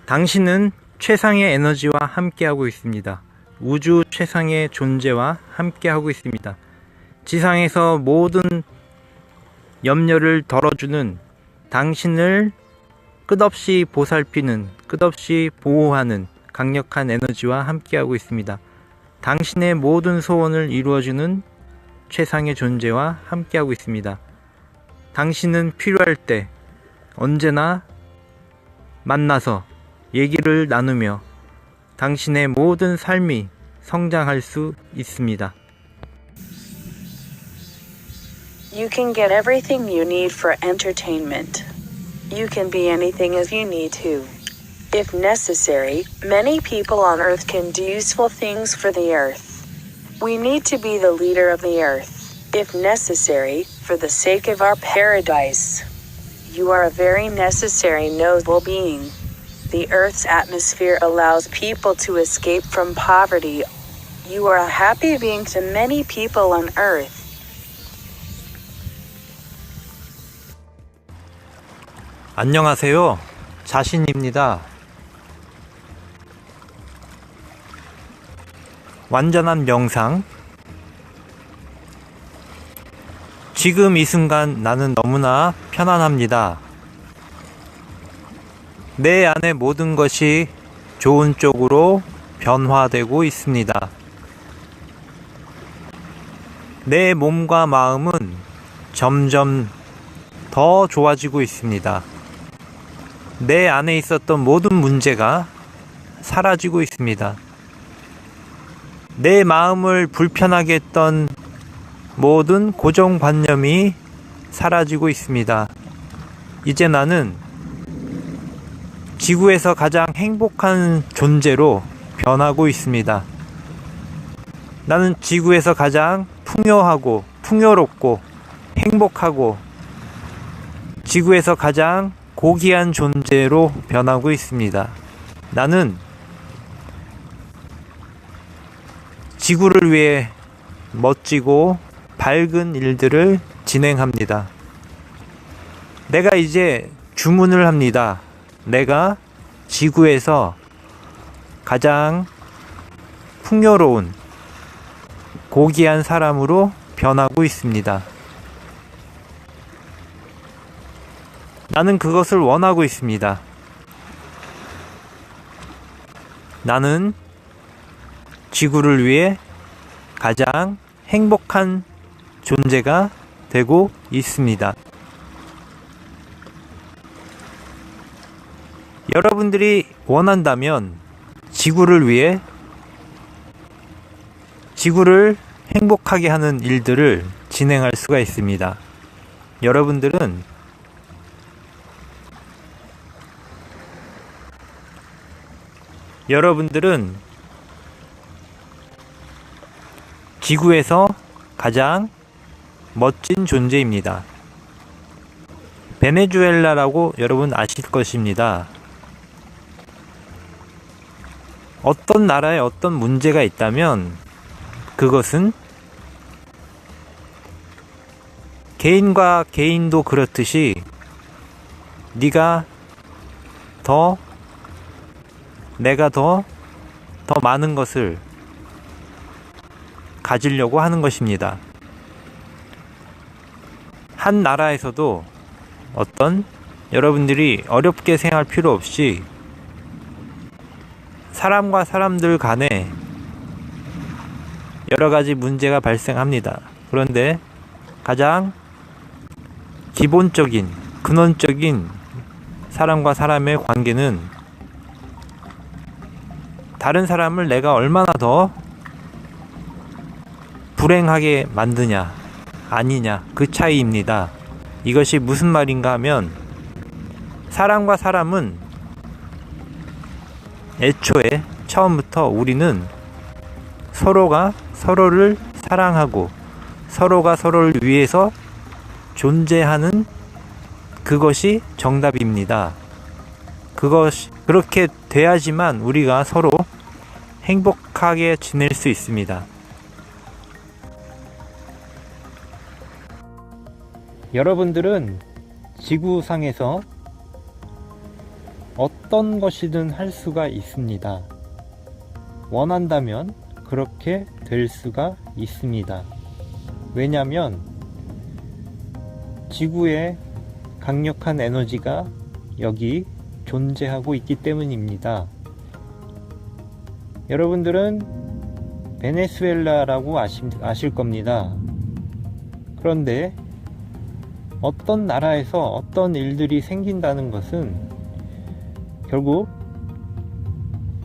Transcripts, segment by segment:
당신은 최상의 에너지와 함께하고 있습니다. 우주 최상의 존재와 함께하고 있습니다. 지상에서 모든 염려를 덜어주는, 당신을 끝없이 보살피는, 끝없이 보호하는 강력한 에너지와 함께하고 있습니다. 당신의 모든 소원을 이루어주는 최상의 존재와 함께하고 있습니다. 당신은 필요할 때 언제나 만나서 얘기를 나누며 당신의 모든 삶이 성장할 수 있습니다. You can get everything you need for entertainment. You can be anything as you need to. If necessary, many people on Earth can do useful things for the Earth. We need to be the leader of the Earth, if necessary, for the sake of our paradise. You are a very necessary noble being. The Earth's atmosphere allows people to escape from poverty. You are a happy being to many people on Earth. 안녕하세요. 자신입니다. 완전한 명상. 지금 이 순간 나는 너무나 편안합니다. 내 안의 모든 것이 좋은 쪽으로 변화되고 있습니다. 내 몸과 마음은 점점 더 좋아지고 있습니다. 내 안에 있었던 모든 문제가 사라지고 있습니다. 내 마음을 불편하게 했던 모든 고정관념이 사라지고 있습니다. 이제 나는 지구에서 가장 행복한 존재로 변하고 있습니다. 나는 지구에서 가장 풍요하고 풍요롭고 행복하고 지구에서 가장 고귀한 존재로 변하고 있습니다. 나는 지구를 위해 멋지고 밝은 일들을 진행합니다. 내가 이제 주문을 합니다. 내가 지구에서 가장 풍요로운 고귀한 사람으로 변하고 있습니다. 나는 그것을 원하고 있습니다. 나는 지구를 위해 가장 행복한 존재가 되고 있습니다. 여러분들이 원한다면 지구를 위해 지구를 행복하게 하는 일들을 진행할 수가 있습니다. 여러분들은 지구에서 가장 멋진 존재입니다. 베네수엘라라고 여러분 아실 것입니다. 어떤 나라에 어떤 문제가 있다면 그것은 개인과 개인도 그렇듯이 내가 더 많은 것을 가지려고 하는 것입니다. 한 나라에서도 여러분들이 어렵게 생각할 필요 없이 사람과 사람들 간에 여러 가지 문제가 발생합니다. 그런데 가장 기본적인, 근원적인 사람과 사람의 관계는 다른 사람을 내가 얼마나 더 불행하게 만드냐, 아니냐, 그 차이입니다. 이것이 무슨 말인가 하면 사람과 사람은 애초에 처음부터 우리는 서로가 서로를 사랑하고 서로가 서로를 위해서 존재하는 그것이 정답입니다. 그렇게 돼야지만 우리가 서로 행복하게 지낼 수 있습니다. 여러분들은 지구상에서 어떤 것이든 할 수가 있습니다. 원한다면 그렇게 될 수가 있습니다. 왜냐하면 지구에 강력한 에너지가 여기 존재하고 있기 때문입니다. 여러분들은 베네수엘라라고 아실 겁니다. 그런데 어떤 나라에서 어떤 일들이 생긴다는 것은 결국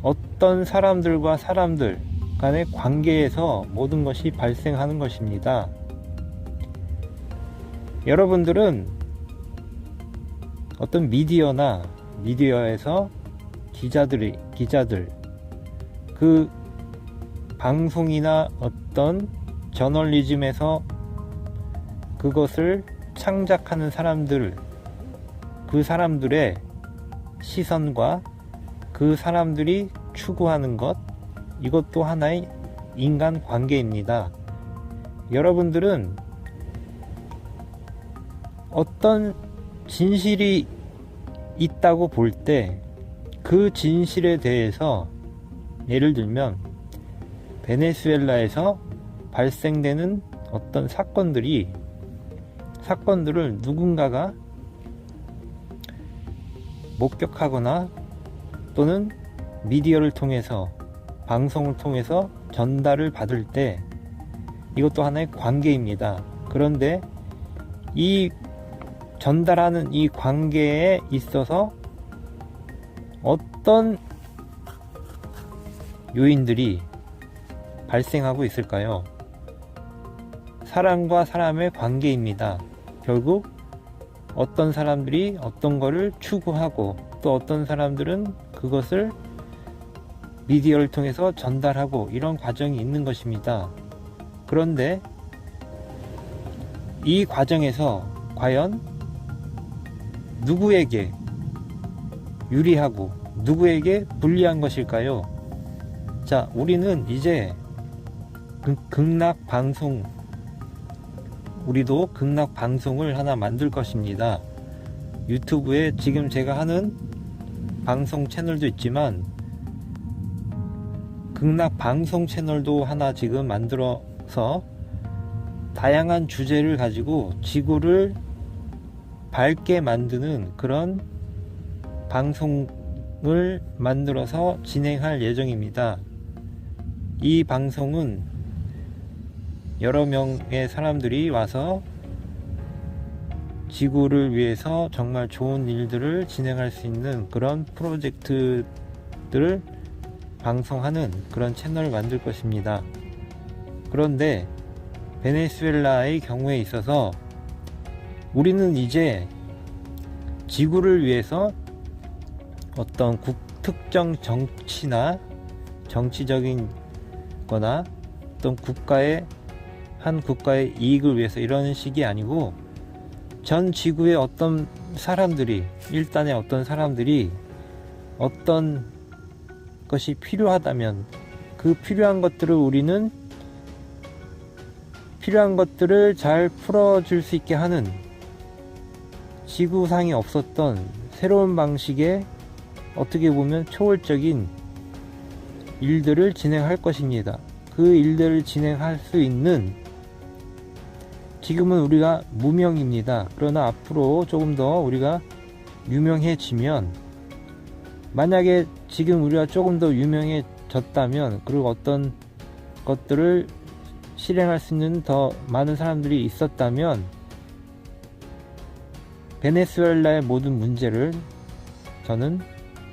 어떤 사람들과 사람들 간의 관계에서 모든 것이 발생하는 것입니다. 여러분들은 어떤 미디어에서 기자들, 그 방송이나 어떤 저널리즘에서 그것을 창작하는 사람들, 그 사람들의 시선과 그 사람들이 추구하는 것, 이것도 하나의 인간 관계입니다. 여러분들은 어떤 진실이 있다고 볼 때 그 진실에 대해서 예를 들면 베네수엘라에서 발생되는 어떤 사건들을 누군가가 목격하거나 또는 미디어를 통해서 방송을 통해서 전달을 받을 때 이것도 하나의 관계입니다. 그런데 이 전달하는 이 관계에 있어서 어떤 요인들이 발생하고 있을까요? 사람과 사람의 관계입니다. 결국 어떤 사람들이 어떤 거를 추구하고 또 어떤 사람들은 그것을 미디어를 통해서 전달하고 이런 과정이 있는 것입니다. 그런데 이 과정에서 과연 누구에게 유리하고 누구에게 불리한 것일까요? 자, 우리는 이제 극락 방송, 우리도 극락 방송을 하나 만들 것입니다. 유튜브에 지금 제가 하는 방송 채널도 있지만 극락 방송 채널도 하나 지금 만들어서 다양한 주제를 가지고 지구를 밝게 만드는 그런 방송을 만들어서 진행할 예정입니다. 이 방송은 여러 명의 사람들이 와서 지구를 위해서 정말 좋은 일들을 진행할 수 있는 그런 프로젝트들을 방송하는 그런 채널을 만들 것입니다. 그런데 베네수엘라의 경우에 있어서 우리는 이제 지구를 위해서 어떤 특정 정치나 정치적인 거나 어떤 한 국가의 이익을 위해서 이런 식이 아니고 전 지구의 어떤 사람들이, 일단의 어떤 사람들이 어떤 것이 필요하다면 그 필요한 것들을 잘 풀어줄 수 있게 하는 지구상에 없었던 새로운 방식의 어떻게 보면 초월적인 일들을 진행할 것입니다. 그 일들을 진행할 수 있는, 지금은 우리가 무명입니다. 그러나 앞으로 조금 더 우리가 유명해지면, 만약에 지금 우리가 조금 더 유명해졌다면, 그리고 어떤 것들을 실행할 수 있는 더 많은 사람들이 있었다면 베네수엘라의 모든 문제를 저는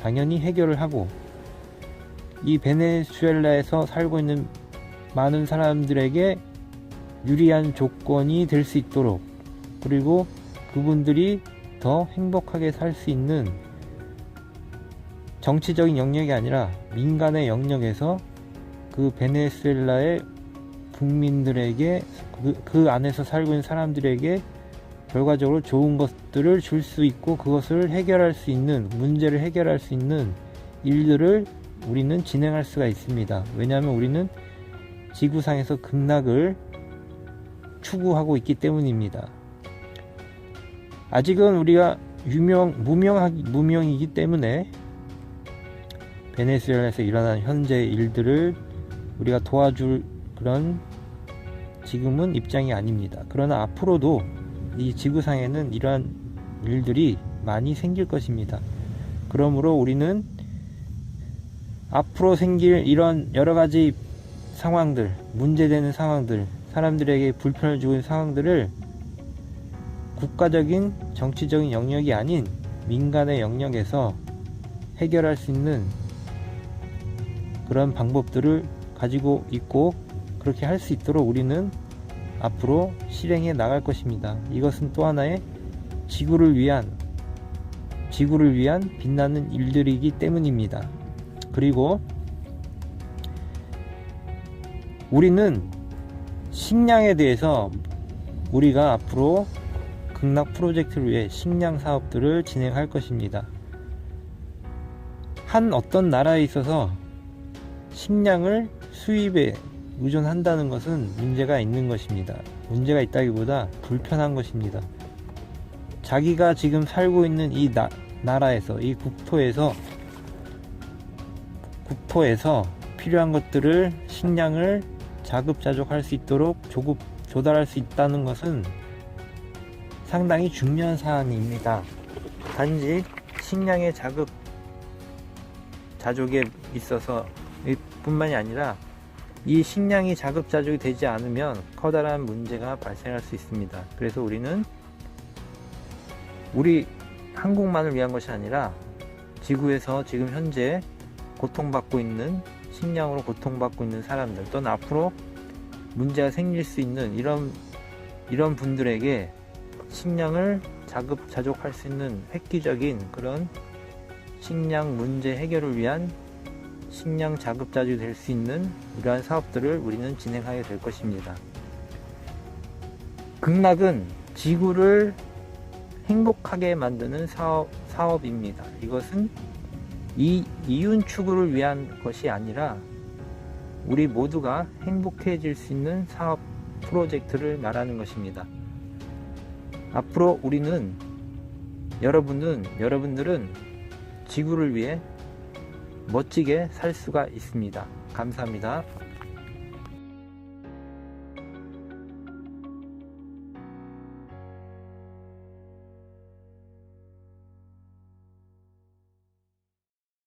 당연히 해결을 하고 이 베네수엘라에서 살고 있는 많은 사람들에게 유리한 조건이 될 수 있도록, 그리고 그분들이 더 행복하게 살 수 있는 정치적인 영역이 아니라 민간의 영역에서 그 베네수엘라의 국민들에게, 그 안에서 살고 있는 사람들에게 결과적으로 좋은 것들을 줄 수 있고 그것을 해결할 수 있는, 문제를 해결할 수 있는 일들을 우리는 진행할 수가 있습니다. 왜냐하면 우리는 지구상에서 극락을 추구하고 있기 때문입니다. 아직은 우리가 무명이기 때문에 베네수엘라에서 일어난 현재 일들을 우리가 도와줄 그런 지금은 입장이 아닙니다. 그러나 앞으로도 이 지구상에는 이러한 일들이 많이 생길 것입니다. 그러므로 우리는 앞으로 생길 이런 여러가지 상황들, 문제되는 상황들, 사람들에게 불편을 주는 상황들을 국가적인 정치적인 영역이 아닌 민간의 영역에서 해결할 수 있는 그런 방법들을 가지고 있고, 그렇게 할 수 있도록 우리는 앞으로 실행해 나갈 것입니다. 이것은 또 하나의 지구를 위한 빛나는 일들이기 때문입니다. 그리고 우리는 식량에 대해서 우리가 앞으로 극락 프로젝트를 위해 식량 사업들을 진행할 것입니다. 한 어떤 나라에 있어서 식량을 수입에 의존한다는 것은 문제가 있는 것입니다. 문제가 있다기보다 불편한 것입니다. 자기가 지금 살고 있는 이 나라에서, 이 국토에서 필요한 것들을, 식량을 자급자족할 수 있도록 조달할 수 있다는 것은 상당히 중요한 사안입니다. 단지 식량의 자급자족에 있어서 뿐만이 아니라 이 식량이 자급자족이 되지 않으면 커다란 문제가 발생할 수 있습니다. 그래서 우리는 우리 한국만을 위한 것이 아니라 지구에서 지금 현재 고통받고 있는, 식량으로 고통받고 있는 사람들, 또는 앞으로 문제가 생길 수 있는 이런 분들에게 식량을 자급자족할 수 있는 획기적인 그런 식량 문제 해결을 위한, 식량 자급자족이 될 수 있는 이러한 사업들을 우리는 진행하게 될 것입니다. 극락은 지구를 행복하게 만드는 사업입니다. 이것은 이윤 추구를 위한 것이 아니라 우리 모두가 행복해질 수 있는 사업 프로젝트를 말하는 것입니다. 앞으로 여러분들은 지구를 위해 멋지게 살 수가 있습니다. 감사합니다.